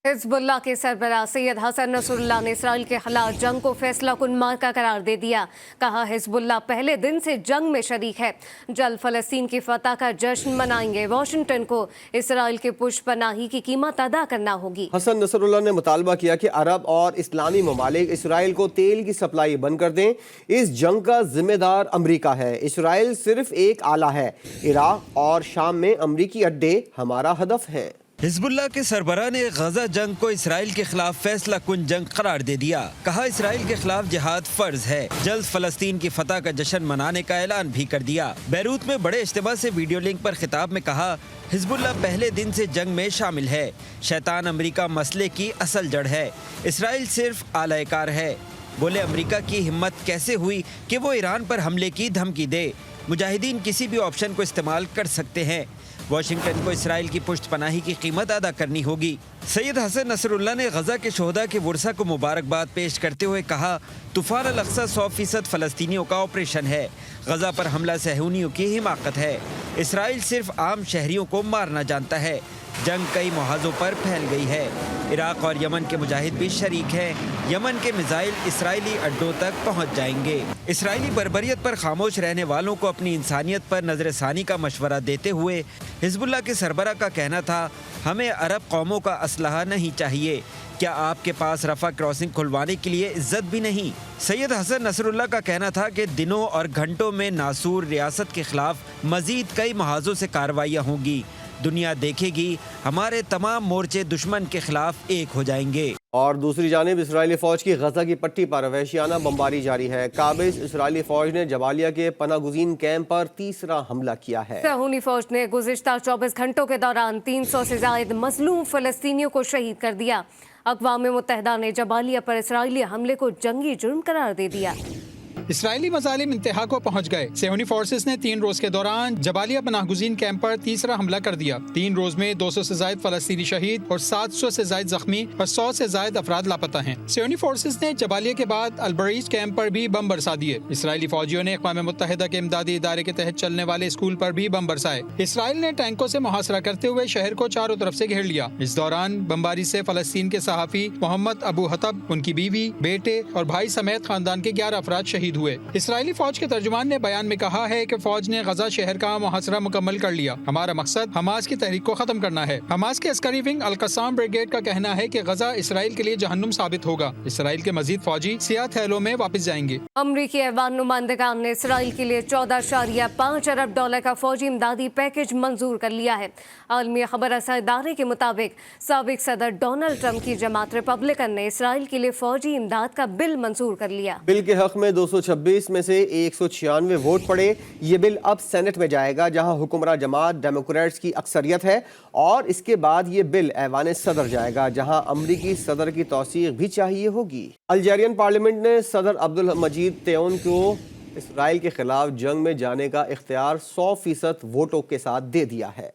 حزب اللہ کے سربراہ سید حسن نصراللہ نے اسرائیل کے خلاف جنگ کو فیصلہ کن معرکہ قرار دے دیا۔ کہا حزب اللہ پہلے دن سے جنگ میں شریک ہے، جلد فلسطین کی فتح کا جشن منائیں گے۔ واشنگٹن کو اسرائیل کے پشت پناہی کی قیمت ادا کرنا ہوگی۔ حسن نصراللہ نے مطالبہ کیا کہ عرب اور اسلامی ممالک اسرائیل کو تیل کی سپلائی بند کر دیں۔ اس جنگ کا ذمہ دار امریکہ ہے، اسرائیل صرف ایک آلہ ہے۔ عراق اور شام میں امریکی اڈے ہمارا ہدف ہیں۔ حزب اللہ کے سربراہ نے غزہ جنگ کو اسرائیل کے خلاف فیصلہ کن جنگ قرار دے دیا۔ کہا اسرائیل کے خلاف جہاد فرض ہے، جلد فلسطین کی فتح کا جشن منانے کا اعلان بھی کر دیا۔ بیروت میں بڑے اجتماع سے ویڈیو لنک پر خطاب میں کہا حزب اللہ پہلے دن سے جنگ میں شامل ہے، شیطان امریکہ مسئلے کی اصل جڑ ہے، اسرائیل صرف آلہ کار ہے۔ بولے امریکہ کی ہمت کیسے ہوئی کہ وہ ایران پر حملے کی دھمکی دے، مجاہدین کسی بھی آپشن کو استعمال کر سکتے ہیں، واشنگٹن کو اسرائیل کی پشت پناہی کی قیمت ادا کرنی ہوگی۔ سید حسن نصراللہ نے غزہ کے شہداء کے ورثہ کو مبارکباد پیش کرتے ہوئے کہا طوفان الاقصی 100% فلسطینیوں کا آپریشن ہے، غزہ پر حملہ صہیونیوں کی حماقت ہے، اسرائیل صرف عام شہریوں کو مارنا جانتا ہے، جنگ کئی محاذوں پر پھیل گئی ہے، عراق اور یمن کے مجاہد بھی شریک ہیں، یمن کے میزائل اسرائیلی اڈوں تک پہنچ جائیں گے۔ اسرائیلی بربریت پر خاموش رہنے والوں کو اپنی انسانیت پر نظر ثانی کا مشورہ دیتے ہوئے حزب اللہ کے سربراہ کا کہنا تھا ہمیں عرب قوموں کا اسلحہ نہیں چاہیے، کیا آپ کے پاس رفح کراسنگ کھلوانے کے لیے عزت بھی نہیں؟ سید حسن نصراللہ کا کہنا تھا کہ دنوں اور گھنٹوں میں ناسور ریاست کے خلاف مزید کئی محاذوں سے کارروائیاں ہوں گی، دنیا دیکھے گی ہمارے تمام مورچے دشمن کے خلاف ایک ہو جائیں گے۔ اور دوسری جانب اسرائیلی فوج کی غزہ کی پٹی پر وحشیانہ بمباری جاری ہے۔ قابض اسرائیلی فوج نے جبالیہ کے پناہ گزین کیمپ پر تیسرا حملہ کیا ہے۔ صہیونی فوج نے گزشتہ 24 گھنٹوں کے دوران 300 سے زائد مظلوم فلسطینیوں کو شہید کر دیا۔ اقوام متحدہ نے جبالیہ پر اسرائیلی حملے کو جنگی جرم قرار دے دیا۔ اسرائیلی مظالم انتہا کو پہنچ گئے۔ صہیونی فورسز نے 3 روز کے دوران جبالیہ پناہ گزین کیمپ پر تیسرا حملہ کر دیا۔ 3 روز میں 200 سے زائد فلسطینی شہید اور 700 سے زائد زخمی اور 100 سے زائد افراد لاپتہ ہیں۔ صہیونی فورسز نے جبالیہ کے بعد البریج کیمپ پر بھی بم برسا دیے۔ اسرائیلی فوجیوں نے اقوام متحدہ کے امدادی ادارے کے تحت چلنے والے اسکول پر بھی بم برسائے۔ اسرائیل نے ٹینکوں سے محاصرہ کرتے ہوئے شہر کو چاروں طرف سے گھیر لیا۔ اس دوران بمباری سے فلسطین کے صحافی محمد ابو حطب، ان کی بیوی، بیٹے اور بھائی سمیت خاندان کے 11 افراد شہید ہوئے۔ اسرائیلی فوج کے ترجمان نے بیان میں کہا ہے کہ فوج نے غزہ شہر کا محاصرہ مکمل کر لیا۔ ہمارا مقصد حماس کی تحریک کو ختم کرنا ہے۔ حماس کے عسکری ونگ القسام بریگیڈ کا کہنا ہے کہ غزہ اسرائیل کے لیے جہنم ثابت ہوگا۔ اسرائیل کے مزید فوجی سیاہ تھیلوں میں واپس جائیں گے۔ امریکی ایوان نمائندگان نے اسرائیل کے لیے $14.5 ارب کا فوجی امدادی پیکج منظور کر لیا ہے۔ عالمی خبر رساں ادارے کے مطابق سابق صدر ڈونلڈ ٹرمپ کی جماعت ریپبلکن نے اسرائیل کے لیے فوجی امداد کا بل منظور کر لیا۔ بل کے حق میں 226 میں سے 196 ووٹ پڑے۔ یہ بل اب سینٹ میں جائے گا جہاں حکمراں جماعت ڈیموکریٹس کی اکثریت ہے، اور اس کے بعد یہ بل ایوان صدر جائے گا جہاں امریکی صدر کی توثیق بھی چاہیے ہوگی۔ الجیرین پارلیمنٹ نے صدر عبدالمجید تیون کو اسرائیل کے خلاف جنگ میں جانے کا اختیار 100% ووٹوں کے ساتھ دے دیا ہے۔